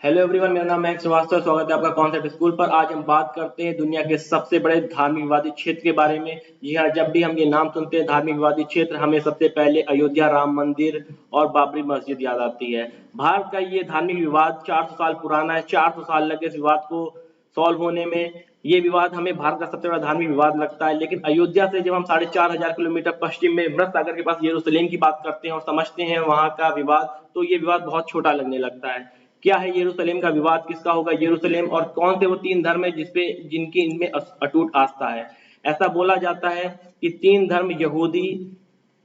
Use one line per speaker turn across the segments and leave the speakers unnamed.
Hello everyone, मेरा नाम है श्रीवास्तव। स्वागत है आपका कॉन्सेप्ट स्कूल पर। आज हम बात करते हैं दुनिया के सबसे बड़े धार्मिक विवादित क्षेत्र के बारे में। जी हाँ, जब भी हम ये नाम सुनते हैं धार्मिक विवादित क्षेत्र, हमें सबसे पहले अयोध्या राम मंदिर और बाबरी मस्जिद याद आती है। भारत का ये धार्मिक विवाद 400 साल पुराना है। 400 साल लगे इस विवाद को सॉल्व होने में। ये विवाद हमें भारत का सबसे बड़ा धार्मिक विवाद लगता है। लेकिन अयोध्या से जब हम 4,500 किलोमीटर पश्चिम में मृत सागर के पास यरूशलेम की बात करते हैं और समझते हैं वहां का विवाद, तो ये विवाद बहुत छोटा लगने लगता है। क्या है यरूशलेम का विवाद? किसका होगा यरूशलेम? और कौन से वो तीन धर्म है जिसपे जिनकी इनमें अटूट आस्था है? ऐसा बोला जाता है कि तीन धर्म यहूदी,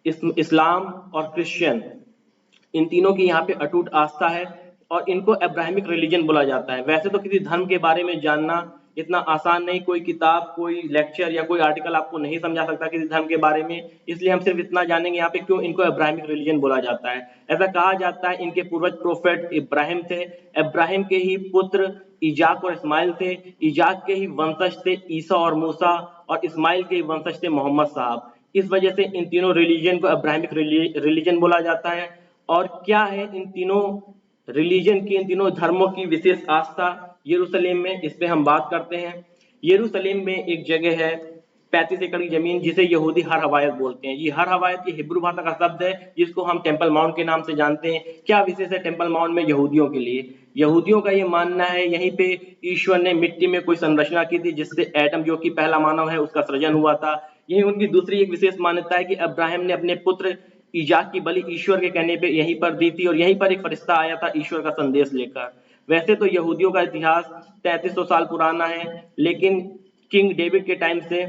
इस्लाम और क्रिश्चियन, इन तीनों की यहाँ पे अटूट आस्था है और इनको अब्राहमिक रिलीजन बोला जाता है। वैसे तो किसी धर्म के बारे में जानना इतना आसान नहीं। कोई किताब, कोई लेक्चर या कोई आर्टिकल आपको नहीं समझा सकता किसी धर्म के बारे में। इसलिए हम सिर्फ इतना जानेंगे यहाँ पे क्यों इनको अब्राहमिक रिलीजन बोला जाता है। ऐसा कहा जाता है इनके पूर्वज प्रोफेट इब्राहिम थे। इब्राहिम के ही पुत्र इजाक और इस्माइल थे। इजाक के ही वंशज थे ईसा और मूसा, और इस्माइल के ही वंशज थे मोहम्मद साहब। इस वजह से इन तीनों रिलीजन को अब्राहमिक रिलीजन बोला जाता है। और क्या है इन तीनों रिलीजन की, इन तीनों धर्मों की विशेष आस्था यरूशलेम में, इस पे हम बात करते हैं। यरूशलेम में एक जगह है 35 एकड़ की जमीन, जिसे यहूदी हर हवायत बोलते हैं। ये हर हवायत ये हिब्रू भाषा का शब्द है जिसको हम टेम्पल माउंट के नाम से जानते हैं। क्या विशेष है टेम्पल माउंट में यहूदियों के लिए? यहूदियों का ये मानना है यहीं पे ईश्वर ने मिट्टी में कोई संरचना की थी जिससे एडम, जो कि पहला मानव है, उसका सृजन हुआ था। यही उनकी दूसरी एक विशेष मान्यता है कि अब्राहम ने अपने पुत्र इजाक की बलि ईश्वर के कहने पे यहीं पर दी थी, और यहीं पर एक फरिश्ता आया था ईश्वर का संदेश लेकर। वैसे तो यहूदियों का इतिहास 3300 साल पुराना है, लेकिन किंग डेविड के टाइम से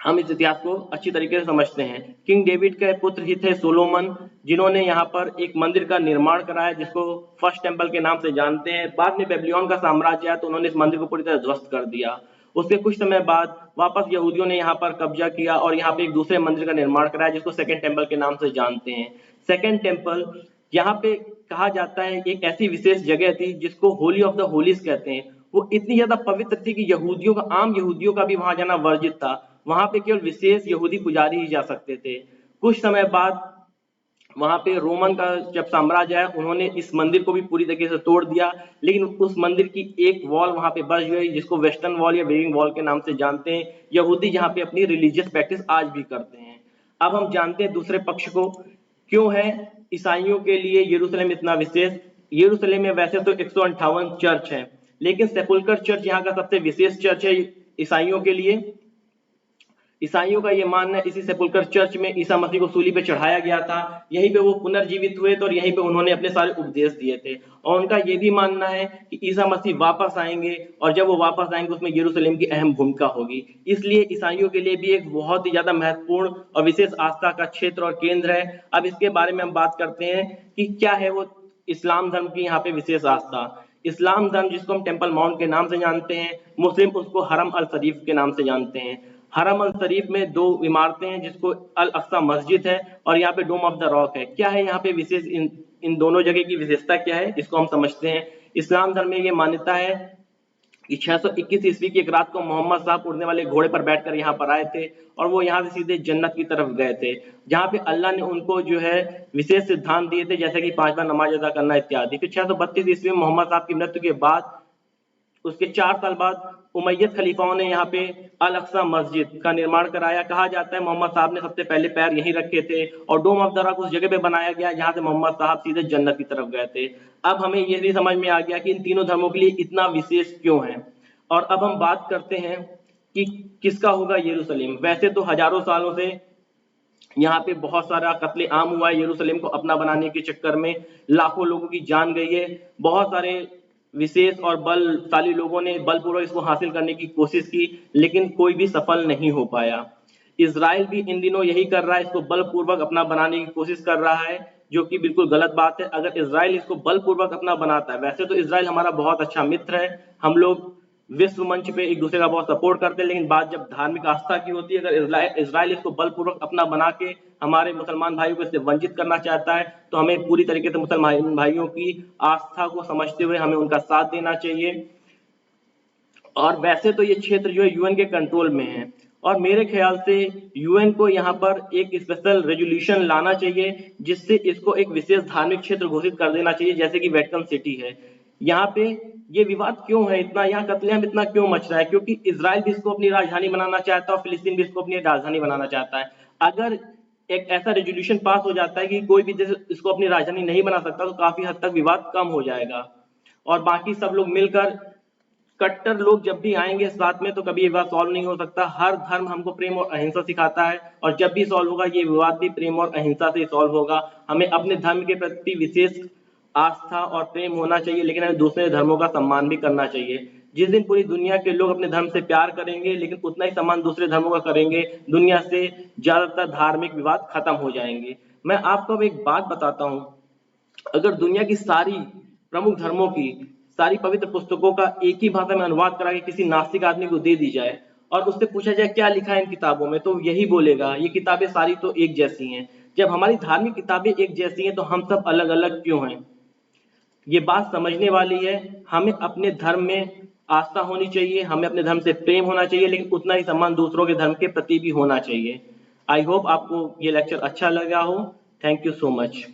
हम इस इतिहास को अच्छी तरीके से समझते हैं। किंग डेविड के पुत्र ही थे सोलोमन, जिन्होंने यहाँ पर एक मंदिर का निर्माण कराया जिसको फर्स्ट टेम्पल के नाम से जानते हैं। बाद में बेबीलोन का साम्राज्य आया तो उन्होंने इस मंदिर को पूरी तरह ध्वस्त कर दिया। उसके कुछ समय बाद वापस यहूदियों ने यहाँ पर कब्जा किया और यहाँ पे एक दूसरे मंदिर का निर्माण कराया जिसको सेकंड टेम्पल के नाम से जानते हैं। सेकंड टेम्पल, यहाँ पे कहा जाता है एक ऐसी विशेष जगह थी जिसको होली ऑफ द होलीज कहते हैं। वो इतनी ज्यादा पवित्र थी कि यहूदियों का, आम यहूदियों का भी वहां जाना वर्जित था। वहां पे केवल विशेष यहूदी पुजारी ही जा सकते थे। कुछ समय बाद वहां पे रोमन का जब साम्राज्य आया, उन्होंने इस मंदिर को भी पूरी तरीके से तोड़ दिया। लेकिन उस मंदिर की एक वॉल वहां पे बच गई जिसको वेस्टर्न वॉल या वेविंग वॉल के नाम से जानते हैं। यहूदी जहाँ पे अपनी रिलीजियस प्रैक्टिस आज भी करते हैं। अब हम जानते हैं दूसरे पक्ष को। क्यों है ईसाइयों के लिए यरूशलेम इतना विशेष? यरूशलेम में वैसे तो 158 चर्च है, लेकिन सेपुल्कर चर्च यहाँ का सबसे विशेष चर्च है ईसाइयों के लिए। ईसाइयों का ये मानना है इसी सेपुल्कर चर्च में ईसा मसीह को सूली पे चढ़ाया गया था। यहीं पे वो पुनर्जीवित हुए थे और यहीं पे उन्होंने अपने सारे उपदेश दिए थे। और उनका ये भी मानना है कि ईसा मसीह वापस आएंगे, और जब वो वापस आएंगे उसमें यरूशलेम की अहम भूमिका होगी। इसलिए ईसाइयों के लिए भी एक बहुत ही ज्यादा महत्वपूर्ण और विशेष आस्था का क्षेत्र और केंद्र है। अब इसके बारे में हम बात करते हैं कि क्या है वो इस्लाम धर्म की यहाँ पे विशेष आस्था। इस्लाम धर्म, जिसको हम टेम्पल माउंट के नाम से जानते हैं, मुस्लिम उसको हरम अल शरीफ के नाम से जानते हैं। हरम अल शरीफ में दो इमारतें हैं जिसको अल अक्सा मस्जिद है और यहाँ पे डोम ऑफ द रॉक है। क्या है यहाँ पे विशेष, इन दोनों जगह की विशेषता क्या है, इसको हम समझते हैं। इस्लाम धर्म में ये मान्यता है कि 621 ईस्वी की एक रात को मोहम्मद साहब उड़ने वाले घोड़े पर बैठकर यहाँ पर आए थे और वो यहाँ से सीधे जन्नत की तरफ गए थे, जहाँ पे अल्लाह ने उनको जो है विशेष सिद्धांत दिए थे, जैसे कि 5 बार नमाज अदा करना इत्यादि। फिर 632 ईस्वी में मोहम्मद साहब की मृत्यु के बाद, उसके 4 साल बाद उमैयद खलीफाओं ने यहाँ पे अल अक्सा मस्जिद का निर्माण कराया। कहा जाता है मोहम्मद साहब ने सबसे पहले पैर यहीं रखे थे और डोम ऑफ द रॉक उस जगह पे बनाया गया जहाँ से मोहम्मद साहब सीधे जन्नत की तरफ गए थे। अब हमें ये भी समझ में आ गया कि इन तीनों धर्मों के लिए इतना विशेष क्यों है। और अब हम बात करते हैं कि किसका होगा यरूशलेम। वैसे तो हजारों सालों से यहाँ पे बहुत सारा कत्ले आम हुआ है यरूशलेम को अपना बनाने के चक्कर में। लाखों लोगों की जान गई है। बहुत सारे विशेष और बलशाली लोगों ने बलपूर्वक इसको हासिल करने की कोशिश की, लेकिन कोई भी सफल नहीं हो पाया। इज़राइल भी इन दिनों यही कर रहा है, इसको बलपूर्वक अपना बनाने की कोशिश कर रहा है, जो कि बिल्कुल गलत बात है। अगर इज़राइल इसको बलपूर्वक अपना बनाता है, वैसे तो इज़राइल हमारा बहुत अच्छा मित्र है, हम लोग विश्व मंच पे एक दूसरे का बहुत सपोर्ट करते हैं, लेकिन बात जब धार्मिक आस्था की होती है, अगर इज़राइल इसको बलपूर्वक अपना बना के हमारे मुसलमान भाइयों को इससे वंचित करना चाहता है, तो हमें पूरी तरीके से मुसलमान भाइयों की आस्था को समझते हुए हमें उनका साथ देना चाहिए। और वैसे तो ये क्षेत्र जो है यूएन के कंट्रोल में है, और मेरे ख्याल से यूएन को यहाँ पर एक स्पेशल रेजोल्यूशन लाना चाहिए जिससे इसको एक विशेष धार्मिक क्षेत्र घोषित कर देना चाहिए, जैसे कि वेटिकन सिटी है। यहाँ पे ये विवाद क्यों है इतना, यहाँ कत्लेआम इतना क्यों मच रहा है? क्योंकि इजराइल भी इसको अपनी राजधानी बनाना चाहता है और फिलिस्तीन भी इसको अपनी राजधानी बनाना चाहता है। अगर एक ऐसा रेजोल्यूशन पास हो जाता है कि कोई भी देश इसको अपनी राजधानी नहीं बना सकता, तो काफी हद तक विवाद कम हो जाएगा और बाकी सब लोग मिलकर, कट्टर लोग जब भी आएंगे साथ में तो कभी ये विवाद सॉल्व नहीं हो सकता। हर धर्म हमको प्रेम और अहिंसा सिखाता है और जब भी सॉल्व होगा ये विवाद भी प्रेम और अहिंसा से सॉल्व होगा। हमें अपने धर्म के प्रति विशेष आस्था और प्रेम होना चाहिए, लेकिन हमें दूसरे धर्मों का सम्मान भी करना चाहिए। जिस दिन पूरी दुनिया के लोग अपने धर्म से प्यार करेंगे लेकिन उतना ही सम्मान दूसरे धर्मों का करेंगे, दुनिया से ज्यादातर धार्मिक विवाद खत्म हो जाएंगे। मैं आपको अब एक बात बताता हूँ, अगर दुनिया की सारी प्रमुख धर्मों की सारी पवित्र पुस्तकों का एक ही भाषा में अनुवाद करा के किसी नास्तिक आदमी को दे दी जाए और उससे पूछा जाए क्या लिखा है इन किताबों में, तो यही बोलेगा ये किताबें सारी तो एक जैसी हैं। जब हमारी धार्मिक किताबें एक जैसी हैं तो हम सब अलग अलग क्यों हैं? ये बात समझने वाली है। हमें अपने धर्म में आस्था होनी चाहिए, हमें अपने धर्म से प्रेम होना चाहिए, लेकिन उतना ही सम्मान दूसरों के धर्म के प्रति भी होना चाहिए। आई होप आपको ये लेक्चर अच्छा लगा हो। Thank you so much.